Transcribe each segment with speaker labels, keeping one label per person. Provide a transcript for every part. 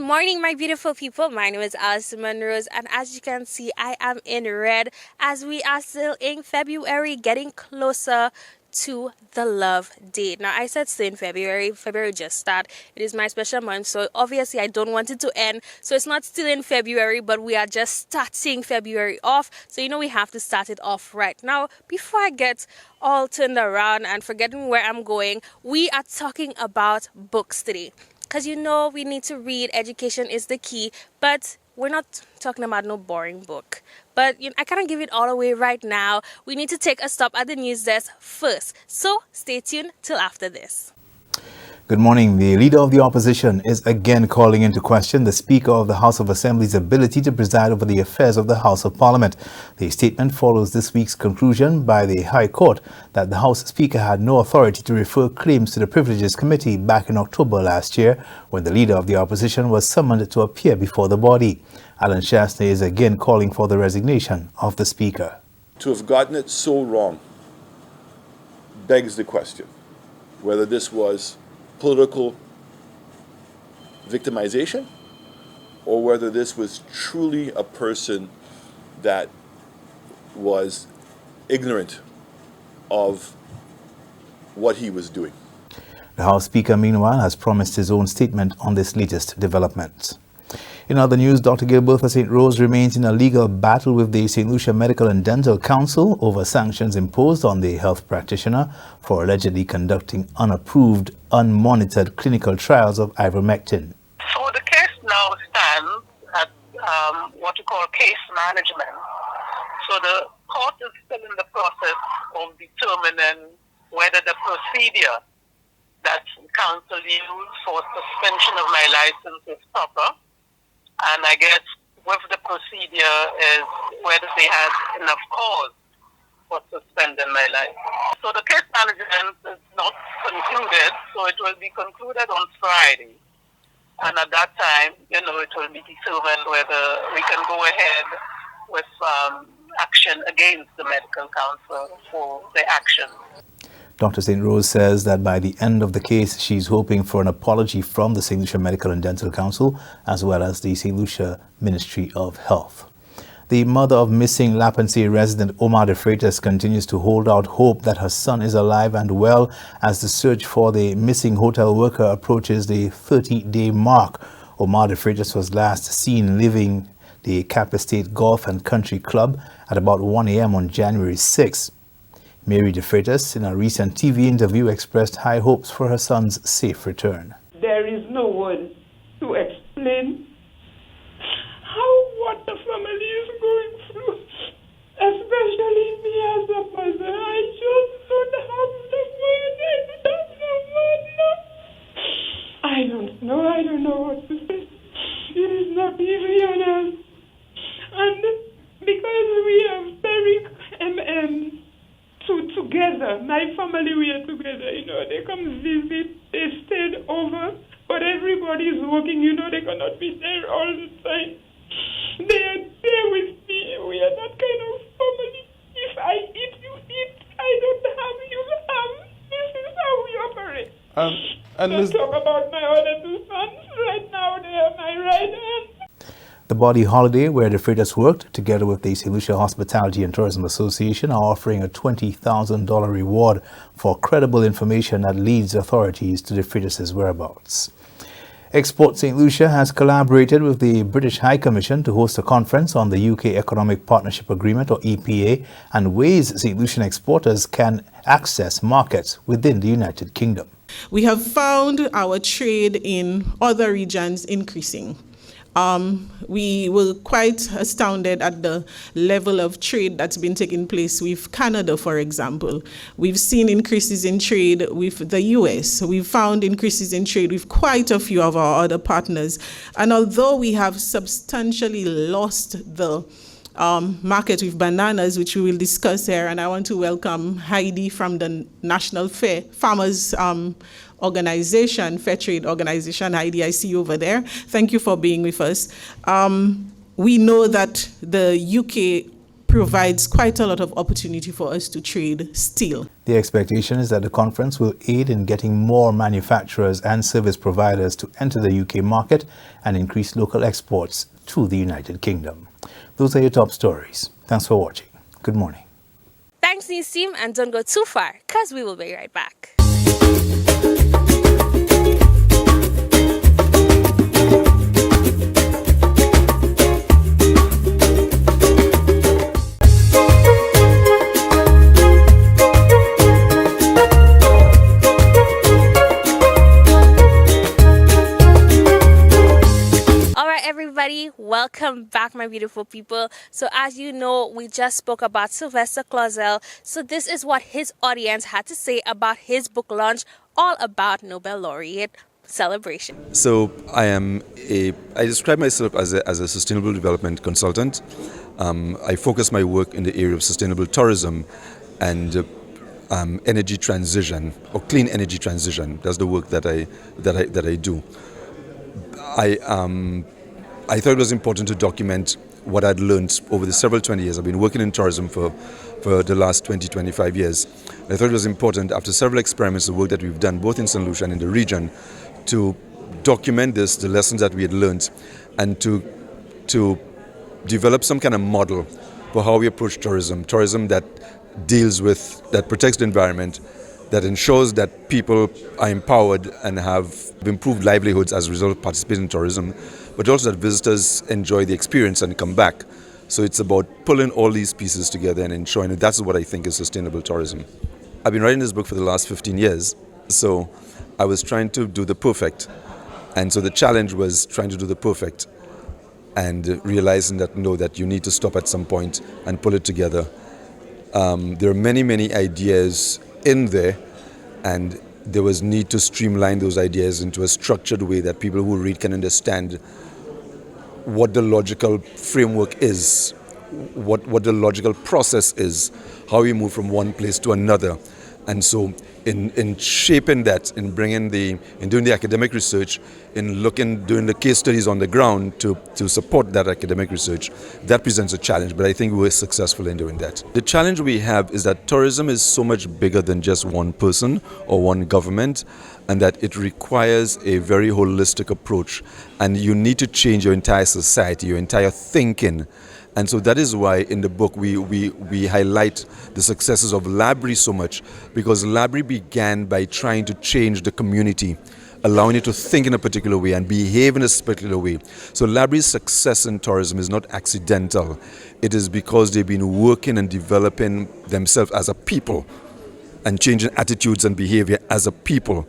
Speaker 1: morning, my beautiful people. My name is Alison Monrose, and as you can see, I am in red as we are still in February, getting closer to the love date. Now, I said still in February. February just started. It is my special month, so obviously I don't want it to end. So it's not still in February, but we are just starting February off. So we have to start it off right now. Before I get all turned around and forgetting where I'm going, we are talking about books today. Because we need to read. Education is the key. But we're not talking about no boring book. But I can't give it all away right now. We need to take a stop at the news desk first. So stay tuned till after this.
Speaker 2: Good morning. The Leader of the Opposition is again calling into question the Speaker of the House of Assembly's ability to preside over the affairs of the House of Parliament. The statement follows this week's conclusion by the High Court that the House Speaker had no authority to refer claims to the Privileges Committee back in October last year, when the Leader of the Opposition was summoned to appear before the body. Alan Chasney is again calling for the resignation of the Speaker.
Speaker 3: To have gotten it so wrong begs the question whether this was political victimization or whether this was truly a person that was ignorant of what he was doing.
Speaker 2: The House Speaker, meanwhile, has promised his own statement on this latest development. In other news, Dr. Gilbertha St. Rose remains in a legal battle with the St. Lucia Medical and Dental Council over sanctions imposed on the health practitioner for allegedly conducting unapproved, unmonitored clinical trials of ivermectin.
Speaker 4: So the case now stands at what you call case management. So the court is still in the process of determining whether the procedure that council used for suspension of my license is proper. And I guess with the procedure is whether they had enough cause for suspending my license. So the case management is not concluded, so it will be concluded on Friday. And at that time, it will be determined whether we can go ahead with action against the medical council for the action.
Speaker 2: Dr. St. Rose says that by the end of the case, she's hoping for an apology from the St. Lucia Medical and Dental Council, as well as the St. Lucia Ministry of Health. The mother of missing Lapensee resident Omar De Freitas continues to hold out hope that her son is alive and well as the search for the missing hotel worker approaches the 30-day mark. Omar De Freitas was last seen leaving the Cap Estate Golf and Country Club at about 1 a.m. on January 6. Mary De Freitas, in a recent TV interview, expressed high hopes for her son's safe return.
Speaker 5: There is no word to explain what the family is going through, especially me as a mother. I just don't have the word. I don't know what to say. It is not easy on us. And because we are very together, my family, we are together, they come visit, they stayed over, but everybody is working, they cannot be there all the time. They are there with me. We are that kind of family. If I eat, you eat. I don't have, you have. This is how we operate. Don't talk about my other two sons. Right now, they are my right hand.
Speaker 2: The Body Holiday, where De Freitas worked, together with the St. Lucia Hospitality and Tourism Association, are offering a $20,000 reward for credible information that leads authorities to De Freitas' whereabouts. Export St. Lucia has collaborated with the British High Commission to host a conference on the UK Economic Partnership Agreement, or EPA, and ways St. Lucian exporters can access markets within the United Kingdom.
Speaker 6: We have found our trade in other regions increasing. We were quite astounded at the level of trade that's been taking place with Canada, for example. We've seen increases in trade with the US. We've found increases in trade with quite a few of our other partners. And although we have substantially lost the market with bananas, which we will discuss here, and I want to welcome Heidi from the National Farmers Organization, Fair Trade Organization. Heidi, I see you over there. Thank you for being with us. We know that the UK provides quite a lot of opportunity for us to trade still.
Speaker 2: The expectation is that the conference will aid in getting more manufacturers and service providers to enter the UK market and increase local exports to the United Kingdom. Those are your top stories. Thanks for watching. Good morning.
Speaker 1: Thanks, Nisim, and don't go too far, because we will be right back. Everybody, welcome back, my beautiful people. So as you know, we just spoke about Sylvester Clausel. So this is what his audience had to say about his book launch, all about Nobel laureate celebration.
Speaker 7: So I describe myself as a sustainable development consultant. I focus my work in the area of sustainable tourism and energy transition, or clean energy transition. That's the work that I do. I thought it was important to document what I'd learned over the several 20 years. I've been working in tourism for the last 20-25 years. I thought it was important, after several experiments, the work that we've done both in St. Lucia and in the region, to document this, the lessons that we had learned, and to develop some kind of model for how we approach tourism that protects the environment, that ensures that people are empowered and have improved livelihoods as a result of participating in tourism, but also that visitors enjoy the experience and come back. So it's about pulling all these pieces together and ensuring that that's what I think is sustainable tourism. I've been writing this book for the last 15 years, so I was trying to do the perfect. And so the challenge was trying to do the perfect and realizing that you need to stop at some point and pull it together. There are many, many ideas in there, and there was need to streamline those ideas into a structured way that people who read can understand what the logical framework is, what the logical process is, how we move from one place to another. And so in shaping that, in doing the academic research, in doing the case studies on the ground to support that academic research, that presents a challenge, but I think we were successful in doing that. The challenge we have is that tourism is so much bigger than just one person or one government, and that it requires a very holistic approach, and you need to change your entire society, your entire thinking. And so that is why in the book we highlight the successes of Library so much, because Library began by trying to change the community, allowing it to think in a particular way and behave in a particular way. So Library's success in tourism is not accidental. It is because they've been working and developing themselves as a people and changing attitudes and behavior as a people.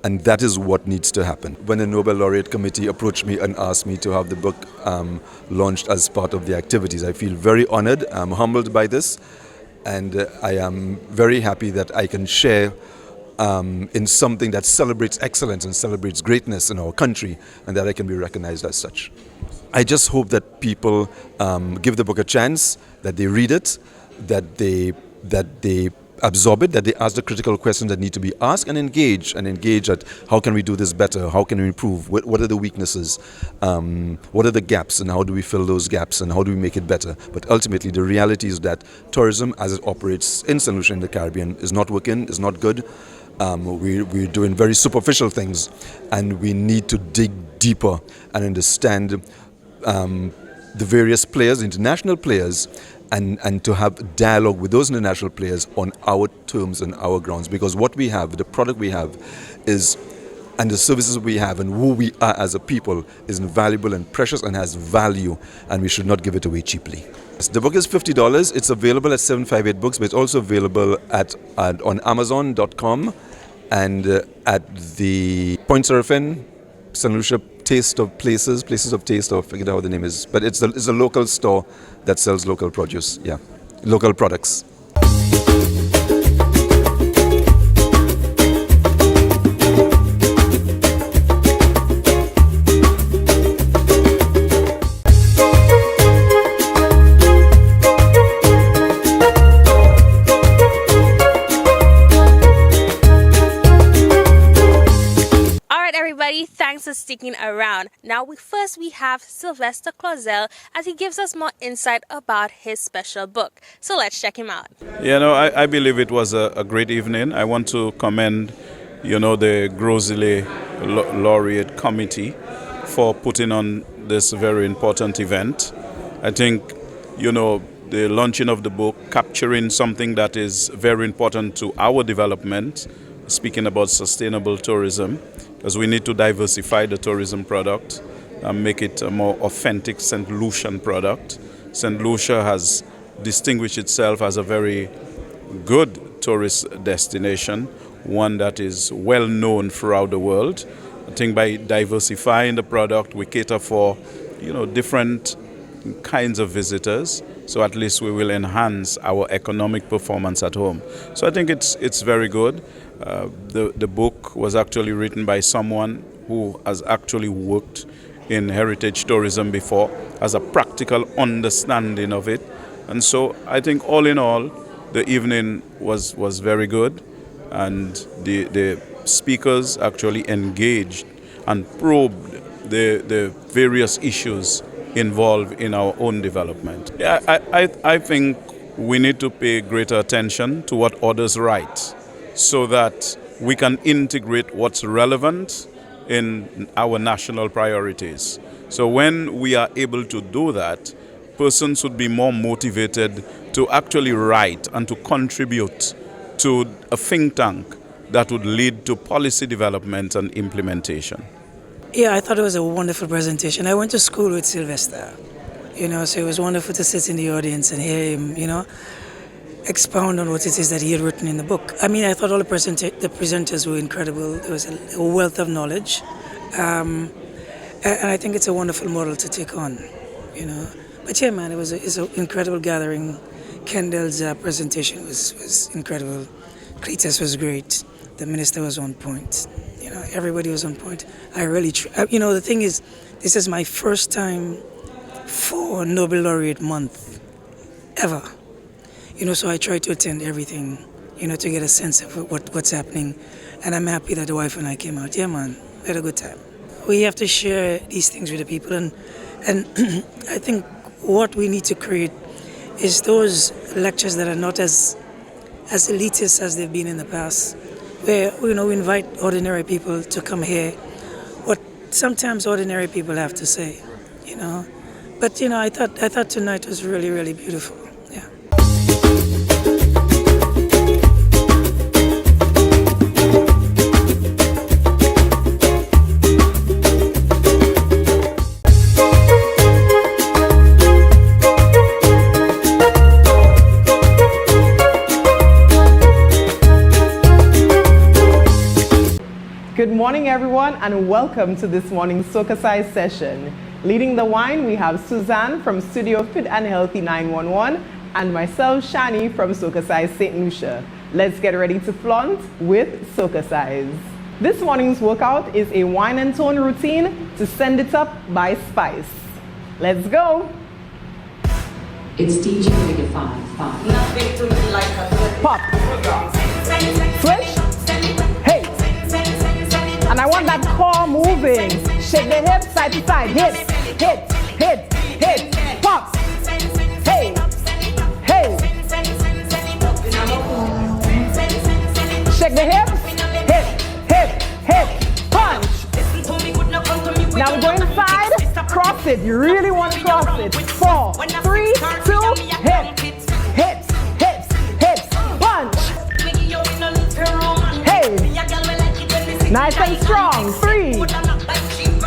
Speaker 7: And that is what needs to happen. When the Nobel Laureate Committee approached me and asked me to have the book launched as part of the activities, I feel very honored. I'm humbled by this, and I am very happy that I can share in something that celebrates excellence and celebrates greatness in our country, and that I can be recognized as such. I just hope that people give the book a chance, that they read it, that they absorb it, that they ask the critical questions that need to be asked, and engage at how can we do this better, how can we improve, what are the weaknesses, what are the gaps, and how do we fill those gaps, and how do we make it better. But ultimately the reality is that tourism as it operates in St. Lucia in the Caribbean is not working, is not good. We're doing very superficial things, and we need to dig deeper and understand the various players, international players, and to have dialogue with those international players on our terms and our grounds. Because what we have, the product we have, and the services we have and who we are as a people is invaluable and precious and has value, and we should not give it away cheaply. The book is $50. It's available at 758 Books, but it's also available on Amazon.com and at the Point Surfing, St. Lucia Places of Taste, or I forget how the name is. But it's a local store that sells local produce, local products.
Speaker 1: right, everybody, thanks for sticking around. Now, we have Sylvester Clausel as he gives us more insight about his special book. So let's check him out.
Speaker 8: I believe it was a great evening. I want to commend, the Grosley Laureate Committee for putting on this very important event. I think, the launching of the book, capturing something that is very important to our development, speaking about sustainable tourism, because we need to diversify the tourism product and make it a more authentic St. Lucian product. St. Lucia has distinguished itself as a very good tourist destination, one that is well known throughout the world. I think by diversifying the product, we cater for, different kinds of visitors, so at least we will enhance our economic performance at home. So I think it's very good. The book was actually written by someone who has actually worked in heritage tourism before, has a practical understanding of it. And so I think all in all, the evening was very good, and the speakers actually engaged and probed the various issues involved in our own development. I think we need to pay greater attention to what others write so that we can integrate what's relevant in our national priorities. So when we are able to do that, persons would be more motivated to actually write and to contribute to a think tank that would lead to policy development and implementation.
Speaker 9: Yeah, I thought it was a wonderful presentation. I went to school with Sylvester, so it was wonderful to sit in the audience and hear him, expound on what it is that he had written in the book. I mean, I thought all the presenters were incredible. There was a wealth of knowledge. And I think it's a wonderful model to take on, But yeah, man, it's an incredible gathering. Kendall's presentation was incredible. Cletus was great. The minister was on point. Everybody was on point. I really, the thing is, this is my first time for Nobel Laureate Month ever. So I try to attend everything, to get a sense of what's happening. And I'm happy that the wife and I came out. Yeah, man, we had a good time. We have to share these things with the people. And I think what we need to create is those lectures that are not as elitist as they've been in the past, where we invite ordinary people to come hear what sometimes ordinary people have to say, But I thought tonight was really, really beautiful. Yeah.
Speaker 10: Good morning, everyone, and welcome to this morning's SocaCize session. Leading the wine, we have Suzanne from Studio Fit and Healthy 911 and myself, Shani, from SocaCize St. Lucia. Let's get ready to flaunt with SocaCize. This morning's workout is a wine and tone routine to send it up by spice. Let's go.
Speaker 11: It's DJ Bigger 5.
Speaker 10: Pop. Switch. Hey. And I want that core moving. Shake the hips side to side. Hit, hit, hit, hit. Pop. Hey, hey. Shake the hips. Hit, hit, hit. Punch. Now we're going side. Cross it. You really want to cross it. 4, 3, 2, hit. Hit, hit, hit. Punch. Hey. Nice and strong. 3.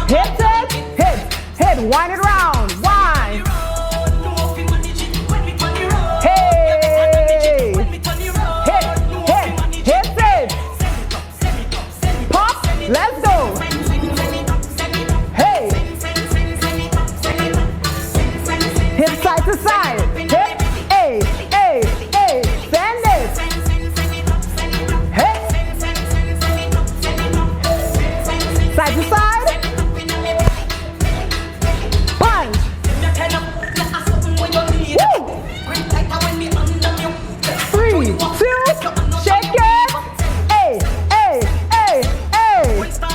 Speaker 10: Hit it. Hit. Hit. Wind it round. Wind. Hey. Hit. Hit. Hit it. Pop. Let's go. Hey. Hip side to side. Hip. A. A. A. Send it. Hit. Side to side. Punch. Woo. 3, 2, shake it. A, A, A, A.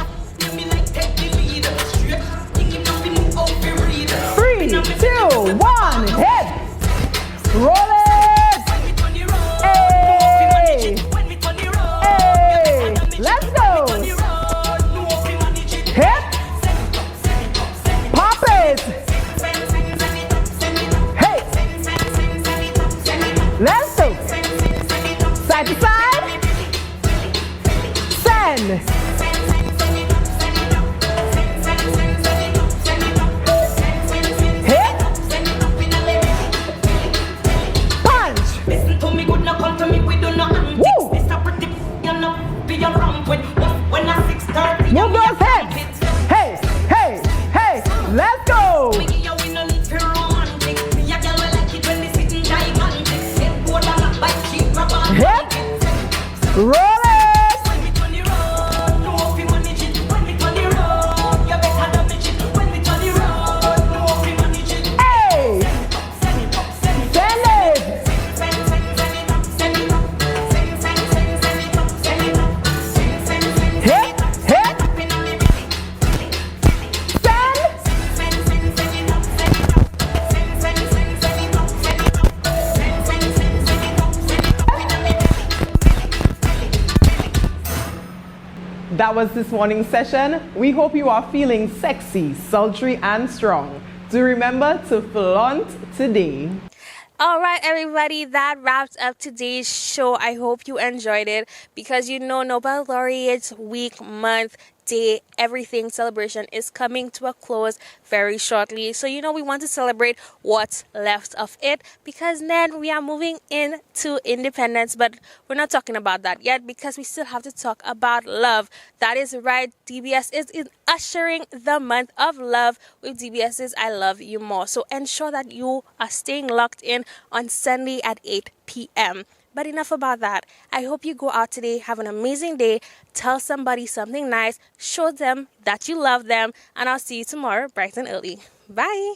Speaker 10: Move those hips. Hey, hey, hey. Let's go. Hip. Roll it. Hey. Send it. Hip, hip. That was this morning's session. We hope you are feeling sexy, sultry, and strong. Do remember to flaunt today.
Speaker 1: All right, everybody, that wraps up today's show. I hope you enjoyed it because you know Nobel Laureates Week, month, day, everything celebration is coming to a close very shortly. So, you know, we want to celebrate what's left of it because then we are moving into independence. But we're not talking about that yet because we still have to talk about love. That is right. DBS is ushering the month of love with DBS's I Love You More. So ensure that you are staying locked in on Sunday at 8 p.m. But enough about that. I hope you go out today, have an amazing day, tell somebody something nice, show them that you love them, and I'll see you tomorrow bright and early. Bye.